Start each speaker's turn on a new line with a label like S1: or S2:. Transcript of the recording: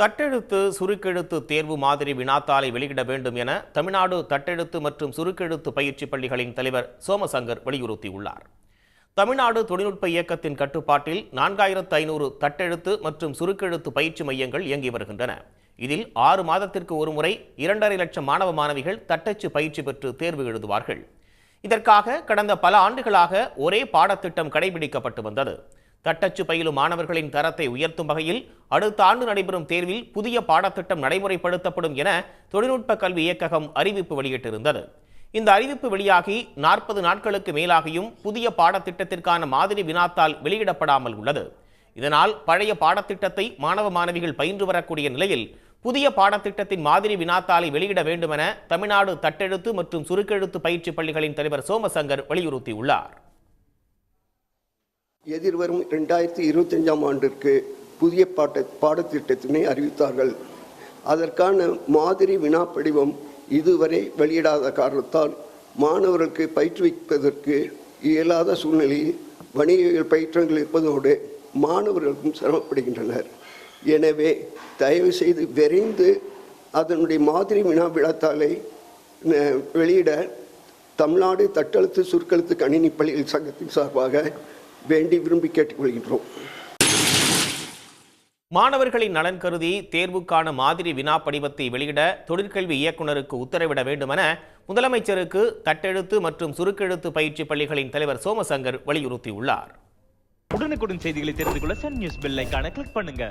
S1: தட்டெழுத்து சுருக்கெழுத்து தேர்வு மாதிரி வினாத்தாளை வெளியிட வேண்டும் என தமிழ்நாடு தட்டெழுத்து மற்றும் சுருக்கெழுத்து பயிற்சி பள்ளிகளின் தலைவர் சோமசங்கர் வலியுறுத்தியுள்ளார். தமிழ்நாடு தொழில்நுட்ப இயக்கத்தின் கட்டுப்பாட்டில் 4500 தட்டெழுத்து மற்றும் சுருக்கெழுத்து பயிற்சி மையங்கள் இயங்கி வருகின்றன. இதில் 6 மாதத்திற்கு ஒருமுறை 2.5 லட்சம் மாணவ மாணவிகள் தட்டச்சு பயிற்சி பெற்று தேர்வு எழுதுவார்கள். இதற்காக கடந்த பல ஆண்டுகளாக ஒரே பாடத்திட்டம் கடைபிடிக்கப்பட்டு வந்தது. தட்டச்சு பயிலும் மாணவர்களின் தரத்தை உயர்த்தும் வகையில் அடுத்த ஆண்டு நடைபெறும் தேர்வில் புதிய பாடத்திட்டம் நடைமுறைப்படுத்தப்படும் என தொழில்நுட்ப கல்வி இயக்ககம் அறிவிப்பு வெளியிட்டிருந்தது. இந்த அறிவிப்பு வெளியாகி 40 நாட்களுக்கு மேலாகியும் புதிய பாடத்திட்டத்திற்கான மாதிரி வினாத்தாள் வெளியிடப்படாமல் உள்ளது. இதனால் பழைய பாடத்திட்டத்தை மாணவ மாணவிகள் பயின்று வரக்கூடிய நிலையில் புதிய பாடத்திட்டத்தின் மாதிரி வினாத்தாளை வெளியிட வேண்டும் என தமிழ்நாடு தட்டெழுத்து மற்றும் சுருக்கெழுத்து பயிற்சி பள்ளிகளின் தலைவர் சோமசங்கர் வலியுறுத்தியுள்ளார்.
S2: எதிர்வரும் 2025ஆம் ஆண்டிற்கு புதிய பாடத்திட்டத்தினை அறிவித்தார்கள். அதற்கான மாதிரி வினாப்படிவம் இதுவரை வெளியிடாத காரணத்தால் மாணவர்களுக்கு பயிற்றுவிப்பதற்கு இயலாத சூழ்நிலையில் வணிகவியல் பயிற்றங்கள் இருப்பதோடு மாணவர்களுக்கும் சிரமப்படுகின்றனர். எனவே தயவு செய்து விரைந்து அதனுடைய மாதிரி வினா வினாத்தாளை வெளியிட தமிழ்நாடு தட்டெழுத்து சுருக்கெழுத்து கணினி பள்ளிகள் சங்கத்தின் சார்பாக வேண்டி விரும்பி கேட்டுக்கொள்கின்றோம்.
S1: மாணவர்களின் நலன் கருதி தேர்வுக்கான மாதிரி வினா படிவத்தை வெளியிட தொழிற்கல்வி இயக்குநருக்கு உத்தரவிட வேண்டும் என முதலமைச்சருக்கு தட்டெழுத்து மற்றும் சுருக்கெழுத்து பயிற்சி பள்ளிகளின் தலைவர் சோமசங்கர் வலியுறுத்தியுள்ளார்.
S3: உடனுக்குடன் செய்திகளை தெரிந்து கொள்ள சன் நியூஸ் பெல் ஐகானை கிளிக் பண்ணுங்க.